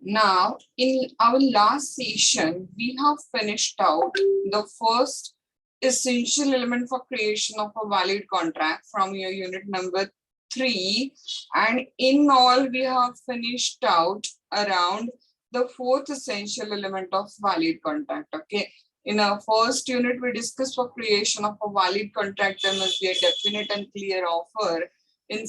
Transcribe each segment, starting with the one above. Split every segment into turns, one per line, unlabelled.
Now, in our last session, we have finished out the first essential element for creation of a valid contract from your unit number 3, and in all we have finished out around the fourth essential element of valid contract. Okay, in our first unit we discussed for creation of a valid contract there must be a definite and clear offer. In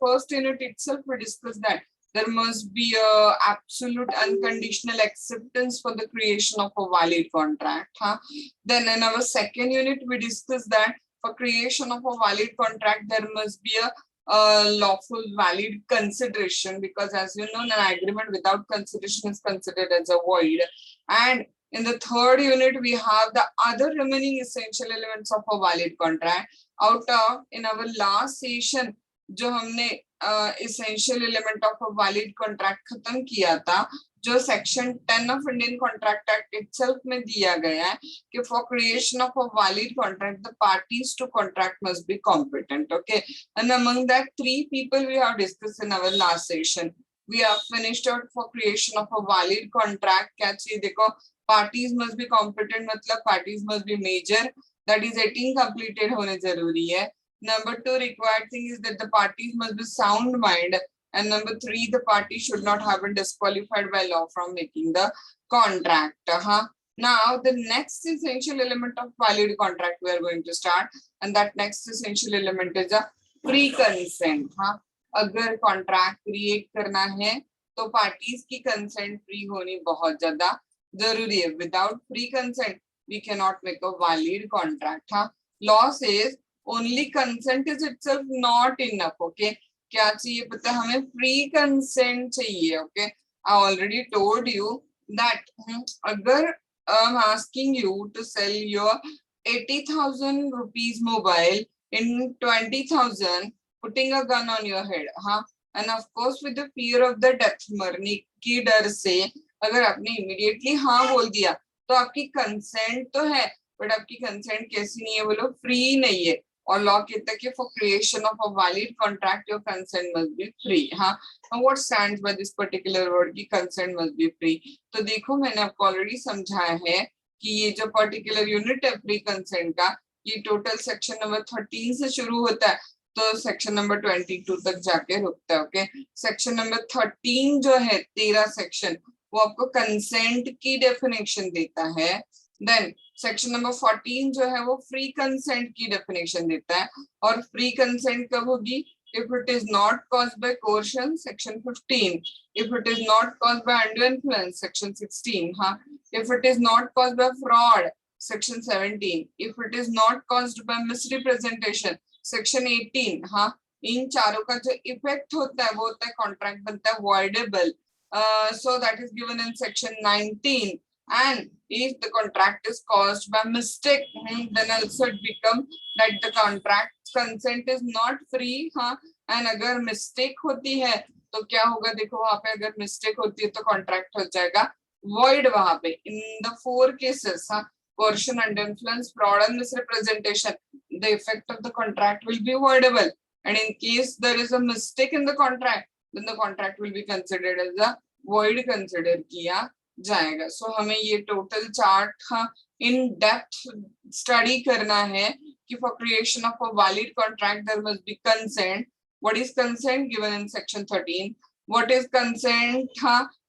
first unit itself we discussed that there must be a absolute unconditional acceptance for the creation of a valid contract. Then in our second unit, we discussed that for creation of a valid contract, there must be a lawful valid consideration, because as you know, an agreement without consideration is considered as a void. And in the third unit, we have the other remaining essential elements of a valid contract. Out of in our last session, जो हमने essential element of a valid contract खत्म किया था, जो section 10 of Indian contract act itself में दिया गया है कि for creation of a valid contract the parties to contract must be competent. Okay, and among that 3 people we have discussed in our last session. We have finished out for creation of a valid contract. क्या चाहिए देखो, parties must be competent मतलब parties must be major, that is 18 completed होने जरूरी है. Number 2 required thing is that the parties must be sound mind. And number 3, the party should not have been disqualified by law from making the contract. Now, the next essential element of valid contract we are going to start, and that next essential element is a pre-consent. अगर contract create करना है, तो parties की consent free होनी बहुत ज़्यादा जरूरी है. Without pre-consent, we cannot make a valid contract. Law says only consent is itself not enough. Okay. क्या चाहिए पता है हमें, प्री कंसेंट चाहिए. Okay, I already told you that अगर I am asking you to sell your 80,000 rupees mobile in 20,000, putting a gun on your head, and of course with the fear of the death, मरने की डर से अगर आपने immediately हाँ बोल दिया तो आपकी कंसेंट तो है, बट आपकी कंसेंट कैसी नहीं है बोलो, फ्री नहीं है. और लॉ कहता है कि for creation of a valid contract your consent must be free. What stands by this particular word की कंसेंट मस्ट बी फ्री. तो देखो मैंने आपको ऑलरेडी समझाया है कि ये जो पर्टिकुलर यूनिट है फ्री कंसेंट का, ये टोटल सेक्शन नंबर 13 से शुरू होता है तो सेक्शन नंबर 22 तक जाके रुकता है. ओके, सेक्शन नंबर 13 जो है 13 सेक्शन, वो आपको कंसेंट की डेफिनेशन देता है. देन सेक्शन नंबर 14 जो है वो फ्री कंसेंट की डेफिनेशन देता है. और फ्री कंसेंट कब होगी, if it is not caused by coercion, section 15. If it is not caused by under influence, section 16. If it is not caused bye fraud, section 17. If it is not caused bye misrepresentation, section 18. इन चारों का जो effect होता है वो होता है contract बनता है voidable. So that is given in section 19. And if the contract is caused by mistake, then also it becomes that the contract consent is not free. And अगर mistake होती है तो क्या होगा, देखो वहां पे अगर mistake होती है तो contract हो जाएगा void. वहां पे in the 4 cases, coercion, under influence, fraud and misrepresentation, the effect of the contract will be voidable. And in case there is a mistake in the contract, then the contract will be considered as a void consider किया जाएगा. So हमें ये total chart in depth study करना है कि for creation of a valid contract there must be consent. What is consent given in section 13. What is consent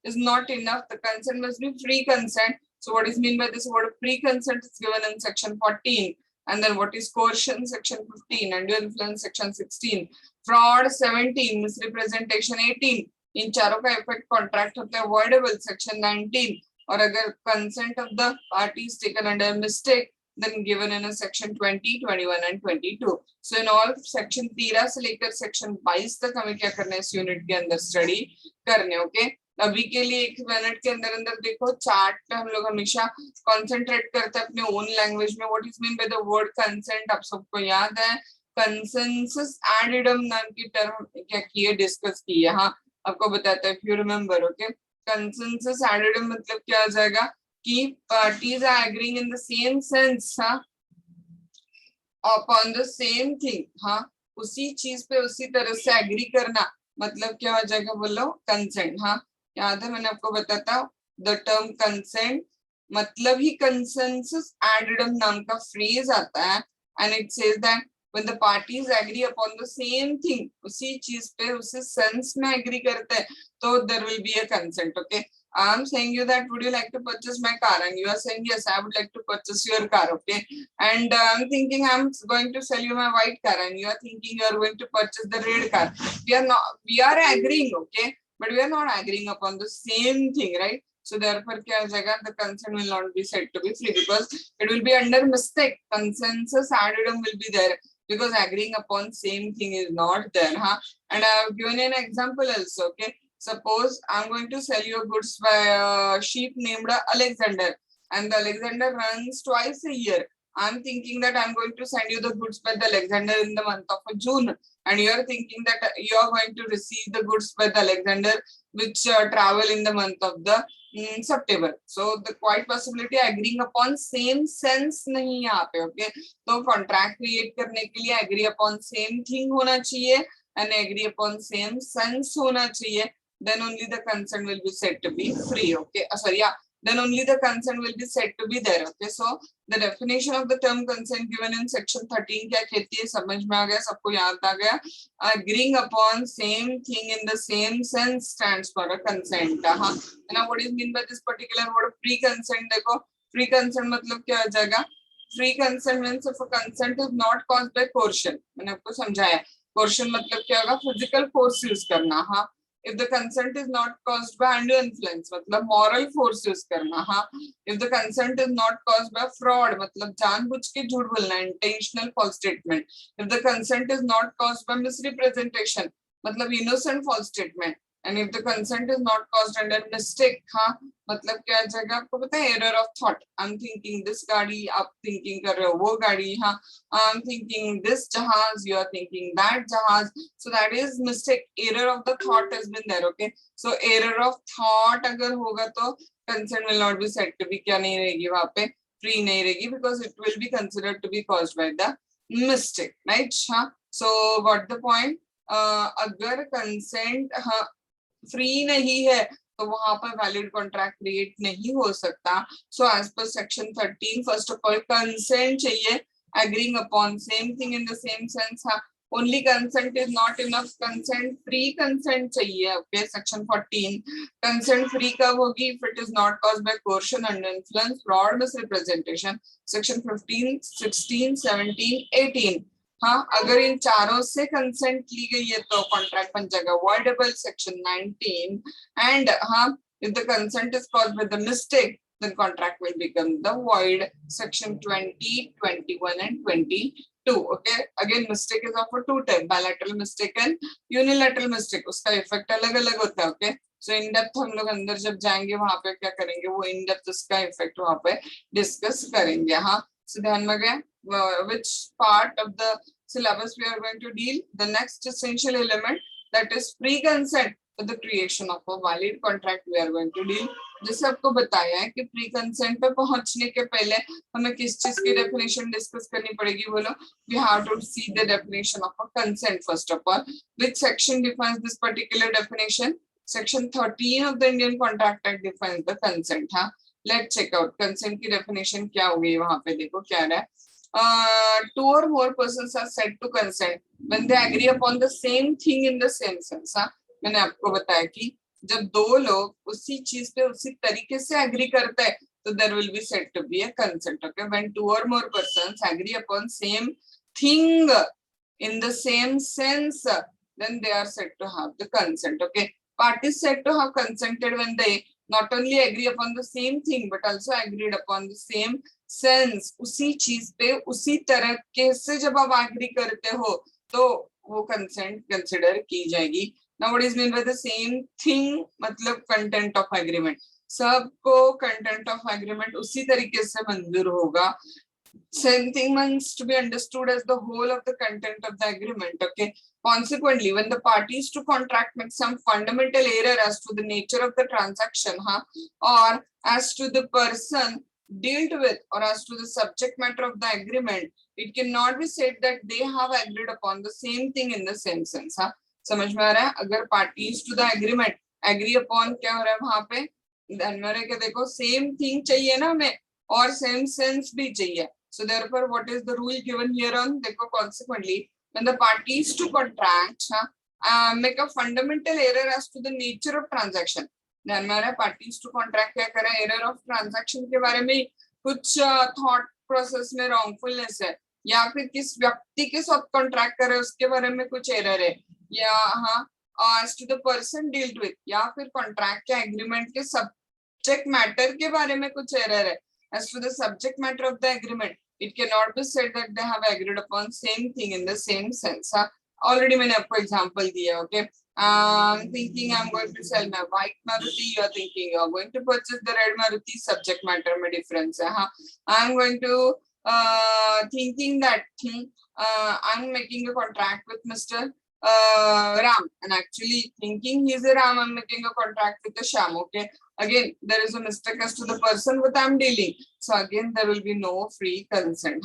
is not enough, the consent must be free consent. So what is mean by this word free consent is given in section 14. And then what is coercion, section 15. Undue influence, section 16. Fraud, 17. Misrepresentation, 18. इन चारों का effect contract होता है voidable, section 19. और अगर consent of the parties taken under mistake, then given in a section 20, 21 and 22. So in all section 13 से लेकर section 22 तक हमें क्या करना है इस यूनिट के अंदर स्टडी करने. ओके, अभी के लिए 1 मिनट के अंदर अंदर देखो चार्ट पे हम लोग हमेशा कॉन्सेंट्रेट करते हैं अपने ओन लैंग्वेज में. What is mean by the word consent, आप सबको याद है कंसेंसस एडिडम नाम की टर्म क्या की है, डिस्कस की है. आपको बताता है, if you remember. Okay, consensus ad idem मतलब क्या आ जाएगा कि parties are agreeing in the same sense upon the same thing. उसी चीज पे उसी तरह से एग्री करना मतलब क्या हो जाएगा बोलो, कंसेंट. याद है मैंने आपको बताया था द टर्म कंसेंट मतलब ही कंसेंसस एडिडम नाम का फ्रेज आता है and it says that when the parties agree upon the same thing, उसी चीज पे उसी सेंस में एग्री करते हैं तो there will be a consent. Okay, I am saying you that would you like to purchase my car and you are saying yes I would like to purchase your car. Okay, and I am thinking I am going to sell you my white car and you are thinking you are going to purchase the red car. We are agreeing, okay, but we are not agreeing upon the same thing, right? So therefore क्या हो जाएगा, the consent will not be said to be free because it will be under mistake. Consensus addendum will be there because agreeing upon same thing is not there, huh? And I have given an example also. Okay, suppose I'm going to sell you goods by a sheep named Alexander, and the Alexander runs twice a year. I'm thinking that I'm going to send you the goods by the Alexander in the month of June, and you are thinking that you are going to receive the goods by the Alexander which travel in the month of the September. So the quite possibility agreeing upon same sense नहीं है यहाँ पे. Okay, तो contract create करने के लिए agree upon same thing होना चाहिए and agree upon same sense होना चाहिए, then only the consent will be said to be free. Okay, sorry, yeah, then only the consent will be said to be there. Okay, so the definition of the term consent given in section 13 क्या कहती है, समझ में आ गया, सबको याद आ गया. Agreeing upon same thing in the same sense stands for a consent. हाँ, now what is mean by this particular word free consent? देखो free consent मतलब क्या हो जाएगा, free consent means if a consent is not caused by coercion. मैंने आपको समझाया coercion मतलब क्या होगा, physical force यूज करना. हाँ, if the consent is not caused by undue influence मतलब moral force यूज करना. हाँ, if the consent is not caused by fraud मतलब जानबूझ के झूठ बोलना, intentional false statement. If the consent is not caused by misrepresentation मतलब innocent false statement. And if the consent is not caused under mistake, हाँ मतलब क्या जाएगा आपको पता है, error of thought. I'm thinking this गाड़ी, आप thinking कर रहे हो वो गाड़ी. हाँ, I'm thinking this जहाज, you are thinking that जहाज. So that is mistake. Error of the thought has been there. Okay, so error of thought अगर होगा तो consent will not be said to be क्या नहीं रहेगी वहाँ पे, free नहीं रहेगी, because it will be considered to be caused by the mistake, right? हाँ, so got the point. अगर consent हाँ फ्री नहीं है तो वहां पर वैलिड कॉन्ट्रैक्ट क्रिएट नहीं हो सकता. So as per section 13 first of all consent चाहिए, agreeing upon same thing in the same sense. हाँ, only consent is not enough, consent free consent चाहिए. ओके, सेक्शन 14 कंसेंट फ्री कब होगी, if it is not caused by coercion, under influence, fraud, misrepresentation. Section 15 16 17 18. हाँ, अगर इन चारों से consent ली गई है तो कॉन्ट्रैक्ट बन जाएगा वॉइडेबल. सेक्शन 19 एंड हाँ, if the consent is caused by the mistake then contract will become the void. Section 20 21 and 22. Okay, again mistake is of two type, bilateral mistake and unilateral mistake. उसका effect अलग अलग होता है. Okay, so in depth हम लोग अंदर जब जाएंगे वहां पे क्या करेंगे, वो इन डेप्थ उसका इफेक्ट वहां पे डिस्कस करेंगे. हाँ, so ध्यान में गया. Which part of the syllabus we are going to deal? The next essential element, that is free consent for the creation of a valid contract, we are going to deal. जैसे आपको बताया है कि pre consent पे पहुंचने के पहले हमें किस चीज की डेफिनेशन डिस्कस करनी पड़ेगी, बोलो. We have to see the definition of a consent first of all. Which section defines this particular definition? Section 13 of the Indian Contract Act defines the consent. हाँ, let's check out consent की definition क्या होगी. वहां पे देखो क्या है. Two or more persons are said to consent when they agree upon the same thing in the same sense. हाँ, मैंने आपको बताया कि जब दो लोग उसी चीज पे उसी तरीके से एग्री करते हैं तो there will be said to be a consent. Okay, when two or more persons agree upon same thing in the same sense, then they are said to have the consent. Okay, parties said to have consented when they not only agree upon the same thing but also agreed upon the same sense. उसी चीज पे उसी तरह के से जब आप agree करते हो तो वो कंसेंट कंसिडर की जाएगी. Now what is meant by the same thing मतलब content of agreement. सबको content of agreement उसी तरीके से मंजूर होगा. Same thing means to be understood as the whole of the content of the agreement. Okay, consequently when the parties to contract make some fundamental error as to the nature of the transaction, or as to the person dealt with, or as to the subject matter of the agreement, it cannot be said that they have agreed upon the same thing in the same sense. समझ में आ रहा है? अगर parties to the agreement agree upon क्या हो रहा है वहां पे, ध्यान में रहे कि देखो सेम थिंग चाहिए ना हमें और सेम सेंस भी चाहिए. So therefore, what is the rule given here on? देखो consequently, when the parties to contract make a fundamental error as to the nature of transaction. ध्यान में आ रहा है parties to contract क्या करें, error of transaction के बारे में कुछ thought process में wrongfulness है, या फिर किस व्यक्ति के साथ कॉन्ट्रैक्ट करे उसके बारे में कुछ एरर है, या हाँ as to the person dealt with, या फिर कॉन्ट्रैक्ट के एग्रीमेंट के सब्जेक्ट मैटर के बारे में कुछ एरर है. As to the subject matter of the agreement, it cannot be said that they have agreed upon same thing in the same sense. Already मैंने आपको example दिया. Okay, thinking I'm going to sell my white Maruti, you are thinking you are going to purchase the red Maruti, subject matter में difference है. हाँ, I'm going to thinking that I'm making a contract with Mr. Ram, and actually thinking he's a Ram, I'm making a contract with the Sham. Okay, again there is a mistake as to the person with I'm dealing, so again there will be no free consent.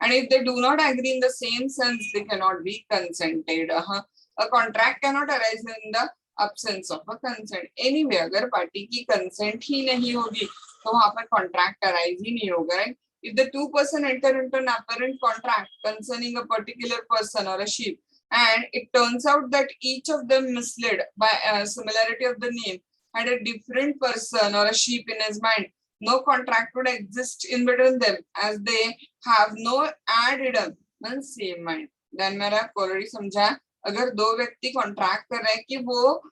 And if they do not agree in the same sense, they cannot be consented. A contract cannot arise in the absence of a consent. Anyway, अगर party की consent ही नहीं होगी तो वहाँ पर contract arise ही नहीं होगा, right? If the two person enter into an apparent contract concerning a particular person or a sheep, and it turns out that each of them misled by similarity of the name had a different person or a sheep in his mind, no contract would exist in between them as they have no addendum means same mind. Then मेरा already समझा, अगर दो व्यक्ति contract कर रहे हैं कि वो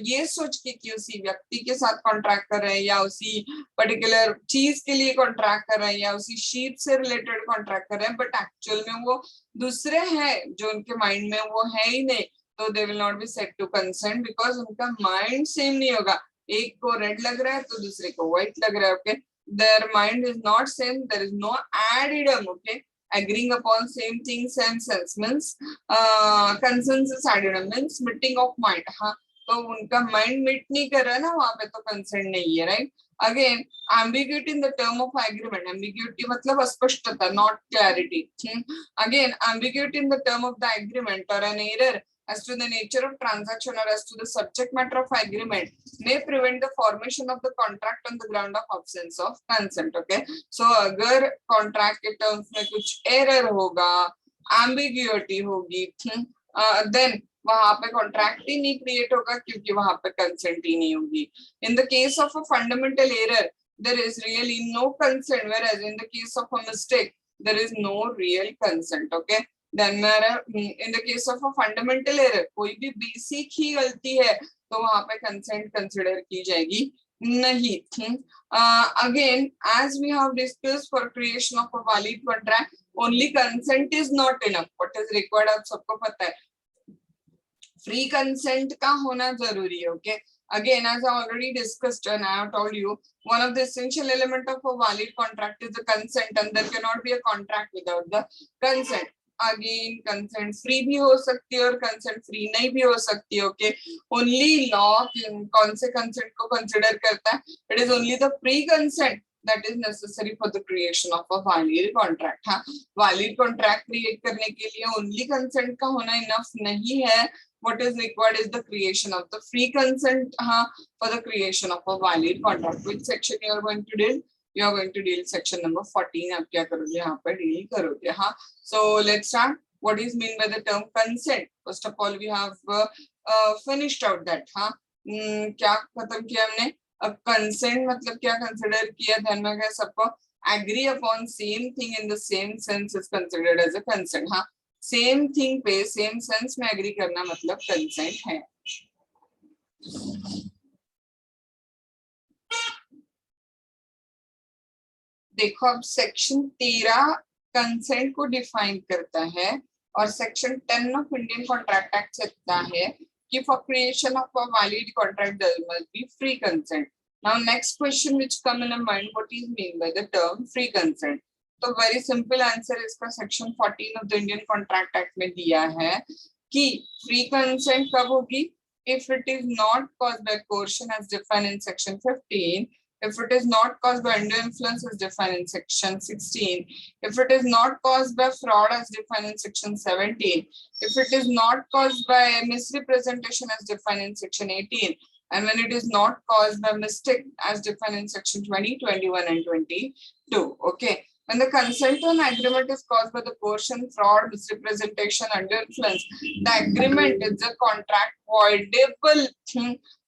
ये सोच के कि उसी व्यक्ति के साथ कॉन्ट्रैक्ट कर रहे हैं या उसी पर्टिकुलर चीज के लिए कॉन्ट्रैक्ट कर रहे हैं या उसी शीप से रिलेटेड कॉन्ट्रैक्ट कर रहे हैं, बट एक्चुअल में वो दूसरे हैं जो उनके माइंड में वो है ही नहीं, तो they will not be said to consent because उनका माइंड सेम नहीं होगा. एक को रेड लग रहा है तो दूसरे को व्हाइट लग रहा है. Okay, their mind is not same, there is no addendum. Okay, agreeing upon same thing, same sense means consensus addendum means meeting of mind. हाँ, तो उनका माइंड मीट नहीं कर रहा है ना वहां पे, तो कंसेंट नहीं है, right. Again ambiguity in the term of agreement, ambiguity मतलब अस्पष्टता, not clarity. Again ambiguity in the term of the agreement or an error as to the nature of transaction or as to the subject matter of agreement may prevent the formation of the contract on the ground of absence of consent. Okay, so अगर contract के terms में कुछ error होगा, ambiguity होगी, then वहां पे contract ही नहीं create होगा क्योंकि वहां पे कंसेंट ही नहीं होगी. In the case of a fundamental error there is really no consent, whereas in the case of a mistake there is no real consent. Okay, then in the case of a fundamental error कोई भी basic ही गलती है तो वहां पे consent consider की जाएगी नहीं. Again, as we have discussed, for creation of a valid contract only consent is not enough. What is required आप सबको पता है, फ्री कंसेंट का होना जरूरी है. Okay, again as I already discussed and I have told you, one of the essential element of a valid contract is the consent, and there cannot be a contract without the consent. Again consent free भी हो सकती है और consent free नहीं भी हो सकती है. ओके, only law कौन से consent को consider करता है, it is only the free consent that is necessary for the creation of a valid contract. हाँ, valid contract create करने के लिए only consent का होना enough नहीं है. What is required is the creation of the free consent for the creation of a valid contract. Which section you are going to deal? You are going to deal section number 14. आप क्या करोगे यहाँ पर deal करोगे. हाँ, so let's start. What is mean by the term consent? First of all, we have finished out that. हाँ, क्या खत्म किया हमने? Consent मतलब क्या consider किया, ध्यान में गया सबको? Agree upon same thing in the same sense is considered as a consent. हाँ, सेम थिंग पे सेम सेंस में एग्री करना मतलब कंसेंट है. देखो अब सेक्शन 13 कंसेंट को डिफाइन करता है और section 10 of Indian contract act कहता है कि for creation of a valid contract there must be free consent. Now next question which come in mind, what is mean by the term free consent? तो very simple answer इसका section 14 of the Indian contract act में दिया है कि free consent कब होगी, if it is not caused by coercion as defined in section 15, if it is not caused by undue influence as defined in section 16, if it is not caused by fraud as defined in section 17, if it is not caused by misrepresentation as defined in section 18, and when it is not caused by mistake as defined in section 20, 21 and 22. Okay. When the consent to an agreement is caused by the coercion, fraud, misrepresentation, undue influence, the agreement is a contract voidable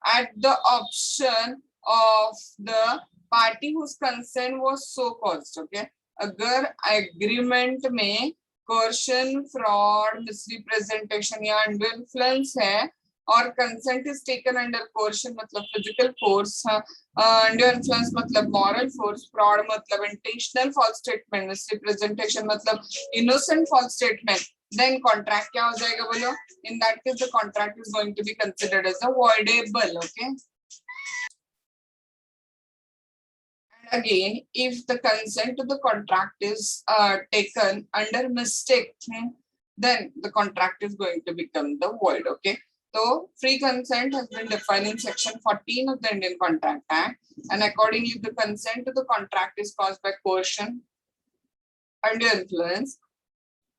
at the option of the party whose consent was so caused. Okay. अगर agreement में coercion, fraud, misrepresentation या undue influence है और consent is taken under coercion मतलब physical force, undue influence मतलब moral force, fraud मतलब intentional false statement, misrepresentation मतलब innocent false statement, then contract क्या हो जाएगा बोलो? In that case the contract is going to be considered as a voidable. Okay. And again, if the consent to the contract is taken under mistake, then the contract is going to become the void. Okay. So free consent has been defined in section 14 of the Indian Contract Act, and accordingly the consent to the contract is caused by coercion, undue influence,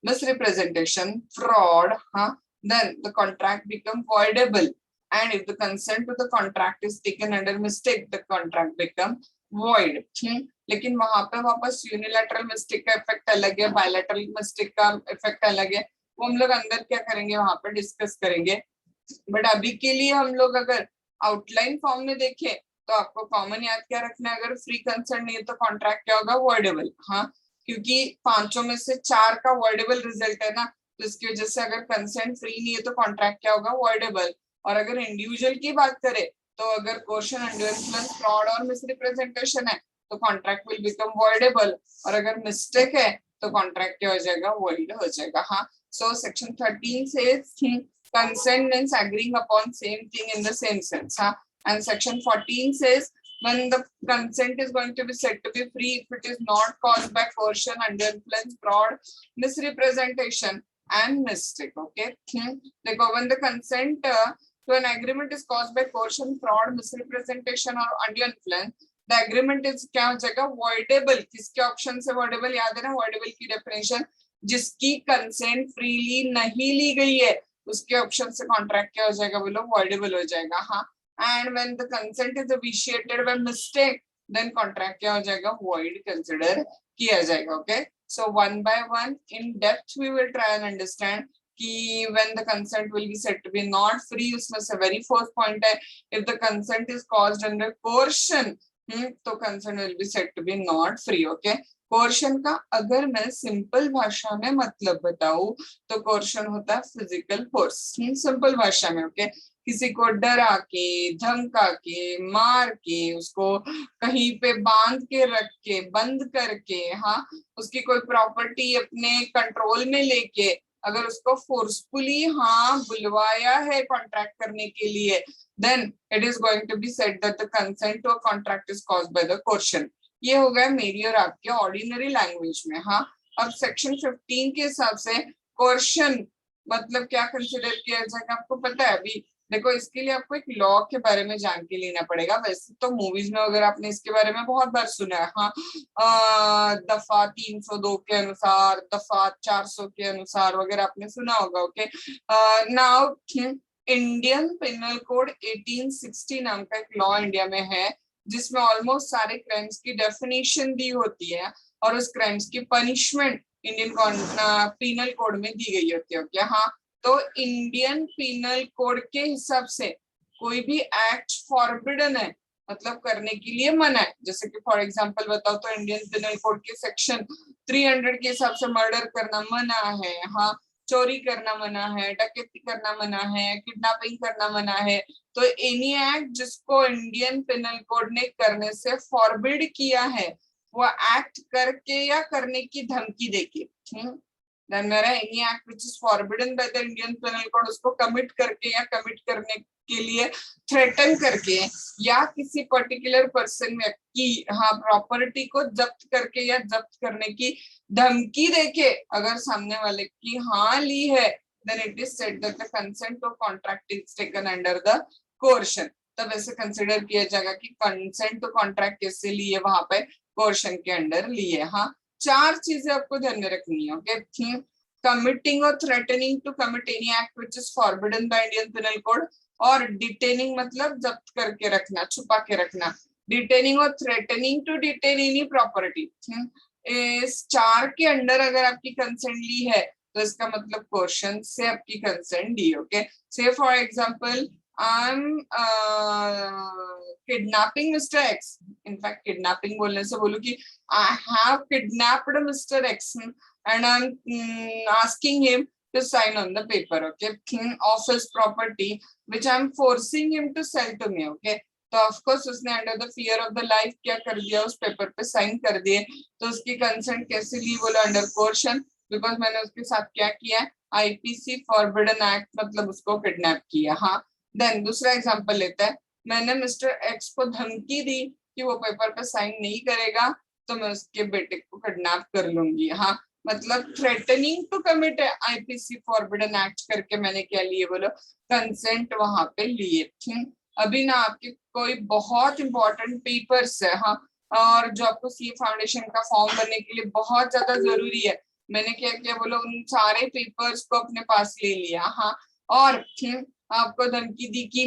misrepresentation, fraud, then the contract becomes voidable. And if the consent to the contract is taken under mistake, the contract becomes void. लेकिन वहां पे वापस unilateral mistake का effect अलग है, bilateral mistake का effect अलग है, वो हम लोग अंदर क्या करेंगे वहां पे डिस्कस करेंगे. बट अभी के लिए हम लोग अगर आउटलाइन फॉर्म में देखें तो आपको कॉमन याद क्या रखना है, अगर फ्री कंसेंट नहीं है तो कॉन्ट्रैक्ट क्या होगा? वॉइडेबल. हाँ, क्योंकि पांचों में से 4 का वॉइडेबल रिजल्ट है ना, तो इसकी वजह से अगर कंसेंट फ्री नहीं है तो कॉन्ट्रैक्ट क्या होगा? वॉइडेबल. और अगर इंडिविजुअल की बात करें तो अगर कोर्शन, अंडर इन्फ्लुएंस, फ्रॉड और मिसरिप्रेजेंटेशन है तो कॉन्ट्रैक्ट विल बिकम वॉइडेबल, और अगर मिस्टेक है तो कॉन्ट्रैक्ट क्या हो जाएगा? वॉइड हो जाएगा. हाँ, सो सेक्शन 13 से consent means agreeing upon same thing in the same sense. And section 14 says when the consent is going to be said to be free if it is not caused by coercion, undue influence, fraud, misrepresentation and mistake. Okay. When the consent to an agreement is caused by coercion, fraud, misrepresentation or undue influence, the agreement is क्या हो जाएगा? voidable. किसके option से voidable याद है ना? voidable की definition, जिसकी कंसेंट फ्रीली नहीं ली गई है उसके ऑप्शन से कॉन्ट्रैक्ट क्या हो जाएगा बोलो? वॉइडेबल हो जाएगा. हाँ, and when the consent is vitiated by mistake then contract क्या हो जाएगा? वॉइड कंसीडर किया जाएगा. Okay, so one by one in depth we will try and understand कि when the consent will be said to be not free, उसमें से very first point है if the consent is caused under coercion, तो consent will be said to be not free. Okay, coercion का अगर मैं simple भाषा में मतलब बताऊं तो कोर्शन होता है फिजिकल फोर्स, सिंपल भाषा में. ओके, किसी को डरा के, धमका के, मार के, उसको कहीं पे बांध के रख के, बंद करके, हाँ, उसकी कोई प्रॉपर्टी अपने कंट्रोल में लेके अगर उसको फोर्सफुली बुलवाया है कॉन्ट्रैक्ट करने के लिए, then it is going to be said that the consent to a contract is caused by the coercion. ये हो गया मेरी और आपके ऑर्डिनरी लैंग्वेज में. हाँ, अब सेक्शन 15 के हिसाब से कोर्शन मतलब क्या कंसिडर किया जाएगा आपको पता है? अभी देखो, इसके लिए आपको एक लॉ के बारे में जान के लेना पड़ेगा. वैसे तो मूवीज में अगर आपने इसके बारे में बहुत बार सुना है. हाँ, दफा 302 के अनुसार, दफा 400 के अनुसार वगैरह आपने सुना होगा. Okay, now Indian penal code 1860 नाम का एक लॉ इंडिया में है जिसमें ऑलमोस्ट सारे क्राइम्स की डेफिनेशन दी होती है और उस क्राइम्स की पनिशमेंट इंडियन पीनल कोड में दी गई होती है. ओके, हाँ, तो इंडियन पीनल कोड के हिसाब से कोई भी एक्ट फॉरबिडन है, मतलब करने के लिए मना है. जैसे कि फॉर एग्जांपल बताओ तो इंडियन पीनल कोड के सेक्शन 300 के हिसाब से मर्डर करना मना है, हाँ, चोरी करना मना है, डकैती करना मना है, किडनैपिंग करना मना है. तो एनी एक्ट जिसको इंडियन पिनल कोड ने करने से फॉरबिड किया है वो एक्ट करके या करने की धमकी देके, any act which is forbidden by the Indian penal code उसको कमिट करके या कमिट करने के लिए थ्रेटन करके या किसी पर्टिकुलर पर्सन की प्रॉपर्टी को जब्त करके या जब्त करने की धमकी देके अगर सामने वाले की ली है, then it is said that the consent to contract is taken under the coercion. तब ऐसे कंसिडर किया जाएगा कि कंसेंट टू कॉन्ट्रैक्ट कैसे लिए, वहां पे कोर्शन के अंडर लिए. हाँ, 4 चीजें आपको ध्यान में रखनी है. Okay, committing or threatening to commit any act which is forbidden by Indian Penal Code, और डिटेनिंग मतलब जब्त करके रखना, छुपा के रखना। डिटेनिंग और threatening to detain any property, इस 4 के अंडर अगर आपकी कंसेंट ली है तो इसका मतलब क्वेश्चन से आपकी कंसेंट दी। ओके, से for example I am kidnapping mister x, in fact kidnapping बोलने से बोलूं कि I have kidnapped mister x and I'm asking him to sign on the paper, okay, of his property which I'm forcing him to sell to me, okay। तो of course उसने under the fear of the life क्या कर दिया, उस paper पे sign कर दिए। तो उसकी कंसेंट कैसे ली, बोलो अंडर कोर्शन, बिकॉज मैंने उसके साथ क्या किया, आईपीसी फॉरबिडन एक्ट, मतलब उसको किडनैप किया। हाँ, देन दूसरा एग्जांपल लेते हैं, मैंने मिस्टर एक्स को धमकी दी कि वो पेपर पे साइन नहीं करेगा तो मैं उसके बेटे को किडनैप कर लूंगी। हाँ, मतलब threatening to commit IPC forbidden act करके मैंने क्या लिए, बोलो कंसेंट वहां पे लिए। अभी ना आपके कोई बहुत इंपॉर्टेंट पेपर्स है, हाँ, और जो आपको सीए फाउंडेशन का फॉर्म भरने के लिए बहुत ज्यादा जरूरी है, मैंने क्या किया, बोलो उन सारे पेपर्स को अपने पास ले लिया। हाँ, और आपको धमकी दी कि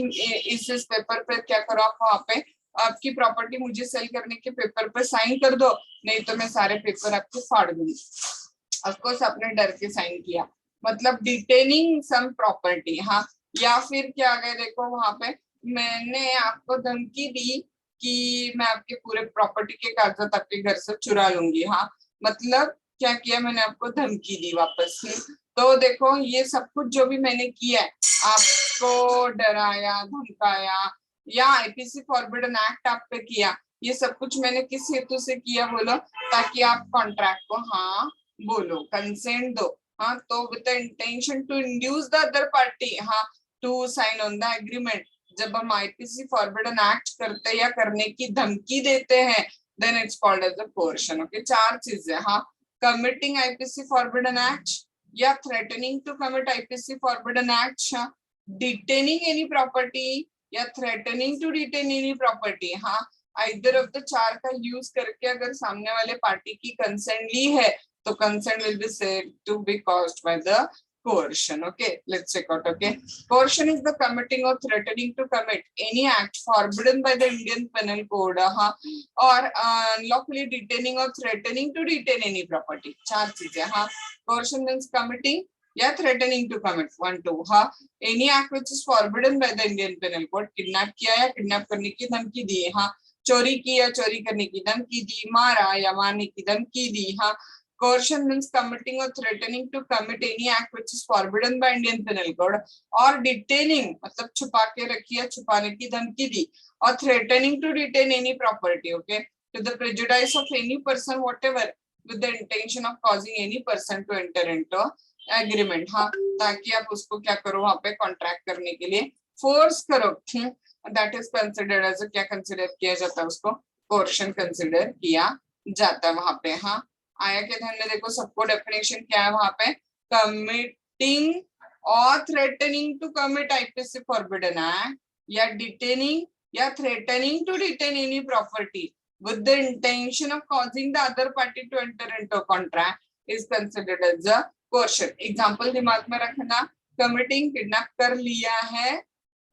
इस पेपर पे क्या करो, आप वहां पे आपकी प्रॉपर्टी मुझे सेल करने के पेपर पर साइन कर दो, नहीं तो मैं सारे पेपर आपको फाड़ दूंगी। ऑफकोर्स आपने डर के साइन किया, मतलब डिटेनिंग सम प्रॉपर्टी। हाँ, या फिर क्या आ गया, देखो वहां पे मैंने आपको धमकी दी कि मैं आपके पूरे प्रॉपर्टी के कागजात आपके घर से चुरा लूंगी। हाँ, मतलब क्या किया, मैंने आपको धमकी दी वापस से। तो देखो ये सब कुछ जो भी मैंने किया है, आपको डराया, धमकाया, या आईपीसी फॉरबिडन एक्ट आप पे किया, ये सब कुछ मैंने किस हेतु से किया, बोलो ताकि आप कॉन्ट्रैक्ट को हाँ बोलो, कंसेंट दो। हाँ, तो with the intention to induce the other party, हाँ, to sign on the agreement. जब हम आईपीसी फॉरबिडन एक्ट करते या करने की धमकी देते हैं, then it's called as a coercion. Okay, 4 चीजें, हाँ, कमिटिंग आईपीसी फॉरबिडन एक्ट, या threatening to commit IPC forbidden act, detaining any property, या threatening to detain any property. हाँ, आइदर ऑफ द 4 का यूज करके अगर सामने वाले पार्टी की कंसेंट ली है तो consent will be said to be caused by the coercion. Okay, let's check out. Okay, coercion is the committing or threatening to commit any act forbidden by the Indian Penal Code, or unlawfully detaining or threatening to detain any property. 4 चीजें। हाँ, coercion means committing या threatening to commit, 1 2, हाँ, any act which is forbidden by the Indian Penal Code, kidnap किया या kidnap करने की धमकी दी, हाँ, चोरी की या चोरी करने की धमकी दी, मारा या मारने की धमकी दी। हाँ, coercion means committing or threatening to commit any act which is forbidden by Indian Penal Code, और detaining मतलब छुपा के रखी या छुपाने की धमकी दी, और threatening to detain any property, okay, to the prejudice of any person whatever with the intention of causing any person to enter into agreement। हाँ, ताकि आप उसको क्या करो, वहां पे कॉन्ट्रैक्ट करने के लिए फोर्स करो, दैट इज कंसिडर्ड एज, क्या कंसिडर किया जाता है, उसको कोर्शन कंसिडर किया जाता है वहां पे। हाँ, आया के ध्यान में, देखो सबको डेफिनेशन क्या है वहां पे, कमिटिंग और threatening to commit IPC forbidden act, या डिटेनिंग या threatening to detain any property with the intention of causing the other party to enter into contract is considered as a coercion. Example दिमाग में रखना, committing kidnap कर लिया है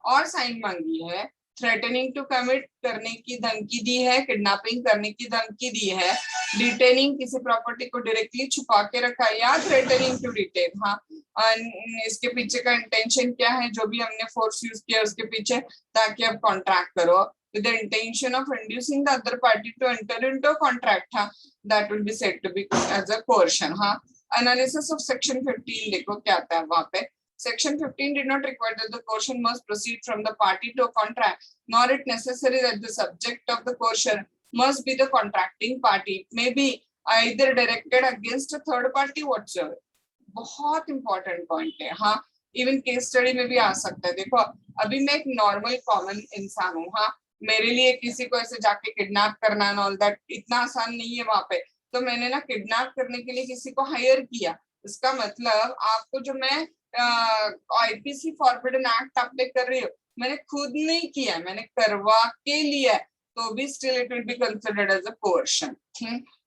और sign मांगी है, थ्रेटनिंग टू कमिट करने की धमकी दी है, किडनैपिंग करने की धमकी दी है, डिटेनिंग किसी प्रॉपर्टी को डायरेक्टली छुपा के रखा, या थ्रेटनिंग टू डिटेन। हाँ, इसके पीछे का इंटेंशन क्या है, जो भी हमने फोर्स यूज किया उसके पीछे, ताकि आप कॉन्ट्रैक्ट करो with the intention of inducing the other party to enter into a contract, हाँ, that will be said to be as a coercion। हाँ, analysis of section 15 देखो क्या आता है वहां पे। Section 15 did not require that the coercion must proceed from the party to a contract, nor it necessary that the subject of the coercion must be the contracting party. It may be either directed against a third party whatsoever. बहुत important point है। हाँ, even case study में भी आ सकता है। देखो अभी मैं एक नॉर्मल कॉमन इंसान हूँ, हाँ, मेरे लिए किसी को ऐसे जाके किडनैप करना एंड ऑल दैट इतना आसान नहीं है वहां पे। तो मैंने ना किडनैप करने के लिए किसी को हायर किया, इसका मतलब आपको जो मैं आईपीसी फॉरबिडन एक्ट आप पे कर रही हो, मैंने खुद नहीं किया, मैंने करवा के लिया, तो भी still it will be considered as a coercion.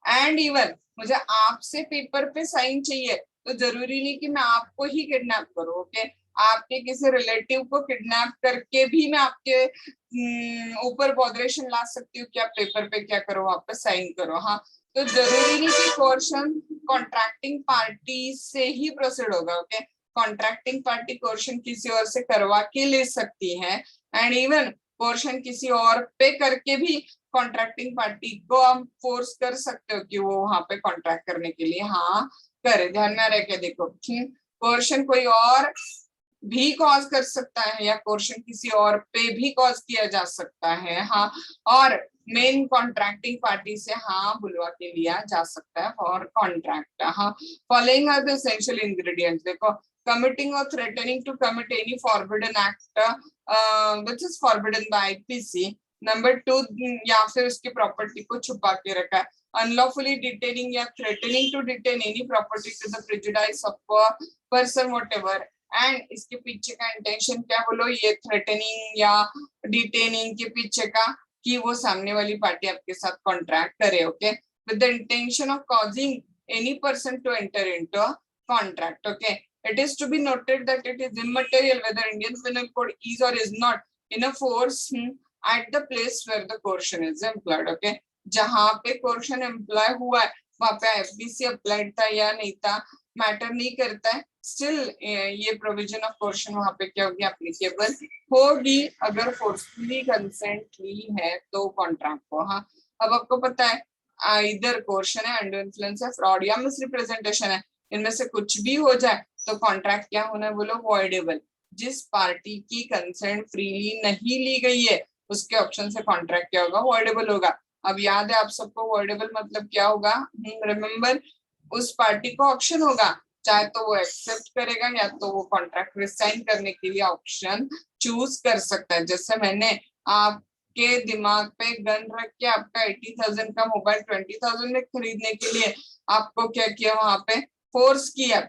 And even मुझे आपसे पेपर पे साइन चाहिए, तो जरूरी नहीं कि मैं आपको ही किडनैप करूं, ओके, आपके किसी रिलेटिव को किडनैप करके भी मैं आपके ऊपर बॉदरेशन ला सकती हूँ कि आप पेपर पे क्या करो, वहां पे साइन करो। हाँ, तो जरूरी नहीं कि कोर्शन कॉन्ट्रैक्टिंग पार्टी से ही प्रोसीड होगा। ओके, कॉन्ट्रैक्टिंग पार्टी कोर्शन किसी और से करवा के ले सकती है, एंड इवन कोर्शन किसी और पे करके भी कॉन्ट्रैक्टिंग पार्टी को हम फोर्स कर सकते हो कि वो वहां पे कॉन्ट्रैक्ट करने के लिए हाँ करे। ध्यान में रह के देखो, कोर्शन कोई और भी कॉज कर सकता है या कोर्शन किसी और पे भी कॉज किया जा सकता है। हाँ, और मेन कॉन्ट्रैक्टिंग पार्टी से हाँ बुलवा के लिया जा सकता है फॉर कॉन्ट्रैक्ट। हाँ, following are the essential ingredients. देखो, कमिटिंग और threatening to commit any forbidden act which is forbidden by IPC. Number 2, या फिर उसकी प्रॉपर्टी को छुपा के रखा है। अनलॉफुली डिटेनिंग या threatening to detain any property to the prejudice of person whatever. And इसके पीछे का इंटेंशन क्या बोलो, ये थ्रेटनिंग या डिटेनिंग के पीछे का कि वो सामने वाली पार्टी आपके साथ कॉन्ट्रैक्ट करे। Okay, with the intention of causing any person to enter into a contract. Okay, it is to be noted that it is immaterial whether Indian Penal Code is or is not in a force at the place where the coercion is employed. Okay, जहां पे coercion employ हुआ है वहां पे IPC applied था या नहीं था मैटर नहीं करता है। स्टिल ये प्रोविजन ऑफ कोर्शन वहां पे क्या होगी, एप्लीकेबल होगी अगर फोर्सफुली कंसेंट ली है तो कॉन्ट्रैक्ट को। हाँ, अब आपको पता है इधर कोर्शन है, अंडर इन्फ्लुएंस है, फ्रॉड या मिसरिप्रेजेंटेशन है, इनमें से कुछ भी हो जाए तो कॉन्ट्रैक्ट क्या होना है बोलो, वॉइडेबल। जिस पार्टी की कंसेंट फ्रीली नहीं ली गई है उसके ऑप्शन से कॉन्ट्रैक्ट क्या होगा, वॉइडेबल होगा। अब याद है आप सबको वॉइडेबल मतलब क्या होगा, रिमेंबर, उस पार्टी को ऑप्शन होगा, चाहे तो वो एक्सेप्ट करेगा या तो वो कॉन्ट्रैक्ट रिसाइन करने के लिए ऑप्शन चूज कर सकता है। जैसे मैंने आपके दिमाग पे गन रख के आपका 80,000 का मोबाइल 20,000 में खरीदने के लिए आपको क्या किया, वहां पे फोर्स किया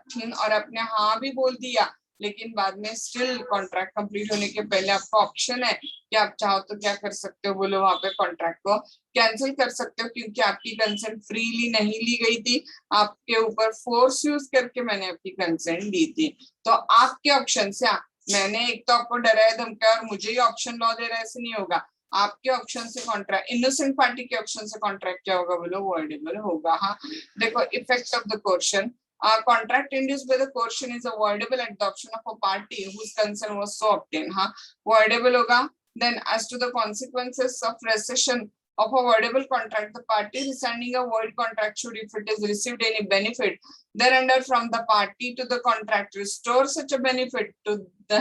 और आपने हाँ भी बोल दिया, लेकिन बाद में स्टिल कॉन्ट्रैक्ट कंप्लीट होने के पहले आपका ऑप्शन है कि आप चाहो तो क्या कर सकते हो बोलो, वहां पे कॉन्ट्रैक्ट को कैंसिल कर सकते हो क्योंकि आपकी कंसेंट फ्रीली नहीं ली गई थी, आपके ऊपर फोर्स यूज करके मैंने आपकी कंसेंट दी थी। तो आपके ऑप्शन से मैंने एक तो आपको डराया धमकाया और मुझे ही ऑप्शन लॉ दे रहा है, ऐसे नहीं होगा। आपके ऑप्शन से कॉन्ट्रैक्ट, इनोसेंट पार्टी के ऑप्शन से कॉन्ट्रैक्ट क्या होगा बोलो, वॉइडेबल होगा। हाँ, देखो, effect of the coercion, contract induced by the coercion is avoidable at the option of a party whose consent was so obtained. हाँ, voidable होगा। Then as to the consequences of rescission of a voidable contract, the party rescinding a void contract should, if it has received any benefit thereunder from the party to the contract, restore such a benefit to the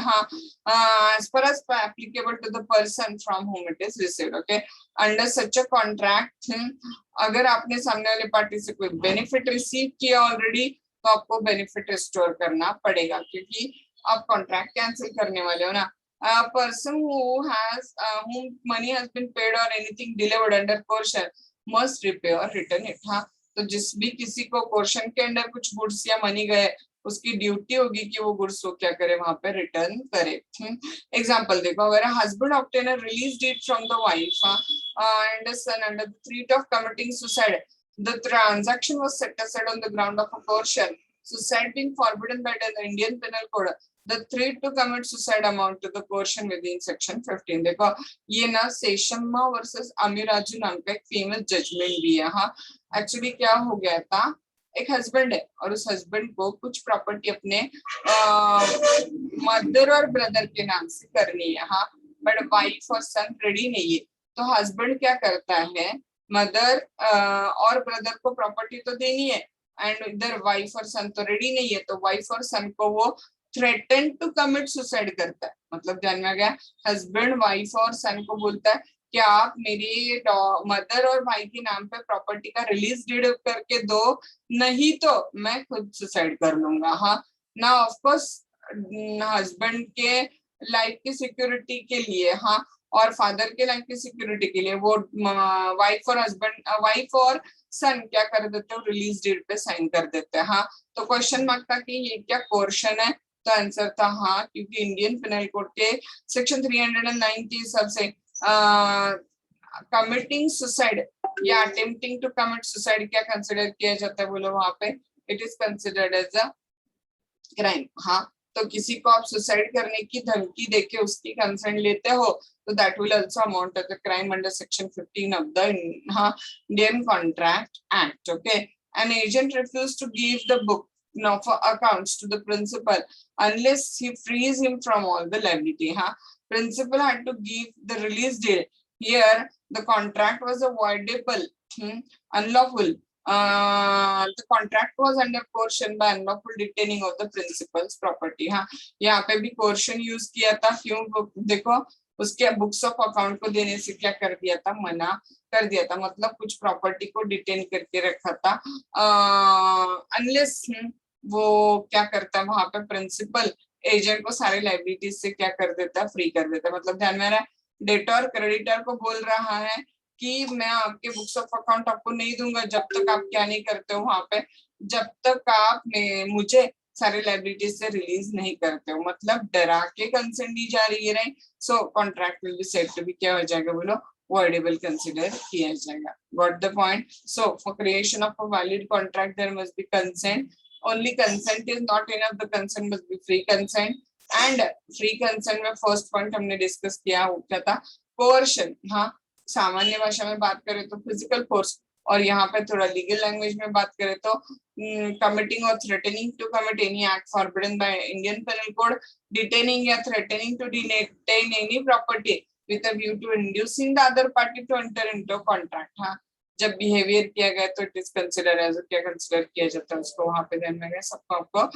as far as applicable to the person from whom it is received. Okay, under such a contract, अगर आपने सामने वाले party से कोई benefit receive किया already तो आपको benefit restore करना पड़ेगा क्योंकि आप कॉन्ट्रैक्ट कैंसिल करने वाले हो ना। Person whom money has been paid or anything delivered under coercion must repay or return it. हाँ, तो जिस भी किसी को कोर्शन के अंडर कुछ गुड्स या मनी गए उसकी ड्यूटी होगी कि वो गुड्स को क्या करे, वहां पे रिटर्न करे। एग्जांपल देखो, अगर husband obtain a release deed from the wife and son under the threat of committing suicide, the transaction was set aside on the ground of a coercion, suicide being forbidden by the Indian Penal Code, the threat to commit suicide amount to the coercion within section 15. देखो, ये ना सेशम्मा versus अमीराजू नाम का एक famous judgement भी है। हाँ, actually क्या हो गया था, एक हस्बैंड है और उस हस्बैंड को कुछ प्रॉपर्टी अपने मदर और ब्रदर के नाम से करनी है। हाँ, बट वाइफ और सन रेडी नहीं है, तो हस्बैंड क्या करता है, मदर और ब्रदर को प्रॉपर्टी तो देनी है एंड इधर वाइफ और सन तो रेडी नहीं है, तो वाइफ और सन को वो थ्रेटन टू कमिट सुसाइड करता है। मतलब ध्यान में आ गया, हस्बैंड वाइफ और सन को बोलता है कि आप मेरी मदर और भाई के नाम पे प्रॉपर्टी का रिलीज डीड करके दो, नहीं तो मैं खुद सुसाइड कर लूंगा। हाँ ना, ऑफ कोर्स हस्बैंड के लाइफ की सिक्योरिटी के लिए, हाँ, और फादर के लाइफ की सिक्योरिटी के लिए वो वाइफ और हस्बैंड, वाइफ और सन क्या कर देते हो, रिलीज डेट पे साइन कर देते हैं। हाँ, तो क्वेश्चन मार्क था कि ये क्या कोर्शन है, तो आंसर था हाँ, क्योंकि इंडियन पेनल कोड के सेक्शन 309 के हिसाब से कमिटिंग सुसाइड या अटेम्प्टिंग टू कमिट सुसाइड क्या कंसिडर किया जाता है बोलो, वहां पे it is considered as a crime. हाँ, तो किसी को आप सुसाइड करने की धमकी देके उसकी कंसेंट लेते हो तो that will also amount to the crime under section 15 of the Indian contract act. Okay, an agent refused to give the book of accounts to the principal unless he frees him from all the liability. Principal had to give the release date. Here the contract was avoidable, unlawful. The contract was under coercion by unlawful detaining of the principal's property. यहाँ पे भी coercion use किया था. क्यों? देखो उसके books of account को देने से क्या कर दिया था, मना कर दिया था, मतलब कुछ प्रॉपर्टी को डिटेन करके रखा था. अनलेस वो क्या करता है वहां पे प्रिंसिपल एजेंट को सारे लाइबिलिटीज से क्या कर देता है, फ्री कर देता है. मतलब ध्यान में रहा है, डेटर क्रेडिटर को बोल रहा है कि मैं आपके बुक्स ऑफ अकाउंट आपको नहीं दूंगा जब तक आप क्या नहीं करते हो वहां पे, जब तक आप मुझे सारे लाइबिलिटीज से रिलीज नहीं करते हो. मतलब डरा के कंसेंट दी जा रही है. So contract will be said to be, क्या हो जाएगा बोलो, voidable कंसिडर किया जाएगा. Got the point. So for creation of a valid contract there must be consent. Only consent is not enough, the consent must be free consent. And free consent में first point हमने discuss किया, वो क्या था, coercion. हाँ, सामान्य भाषा में बात करें तो फिजिकल फोर्स, और यहाँ पे थोड़ा लीगल लैंग्वेज में बात करें तो committing or threatening to commit any act forbidden by Indian Penal Code, detaining या threatening to detain any property with a view to inducing the other party to enter into a contract. हाँ, जब behaviour किया गया तो it is consider as, क्या consider किया जाता है उसको, वहां पे ध्यान में सबको आपको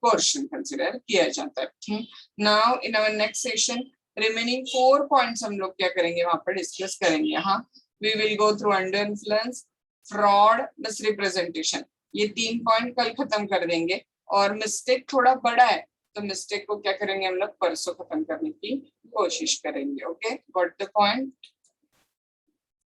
कोर्शन कंसिडर किया जाता है. Now in our next session remaining 4 points हम लोग क्या करेंगे वहां पर डिस्कस करेंगे. हाँ, we will go through under influence, fraud, misrepresentation. ये 3 पॉइंट कल खत्म कर देंगे. और मिस्टेक थोड़ा बड़ा है तो मिस्टेक को क्या करेंगे हम लोग परसों खत्म करने की कोशिश करेंगे. Okay, got the point.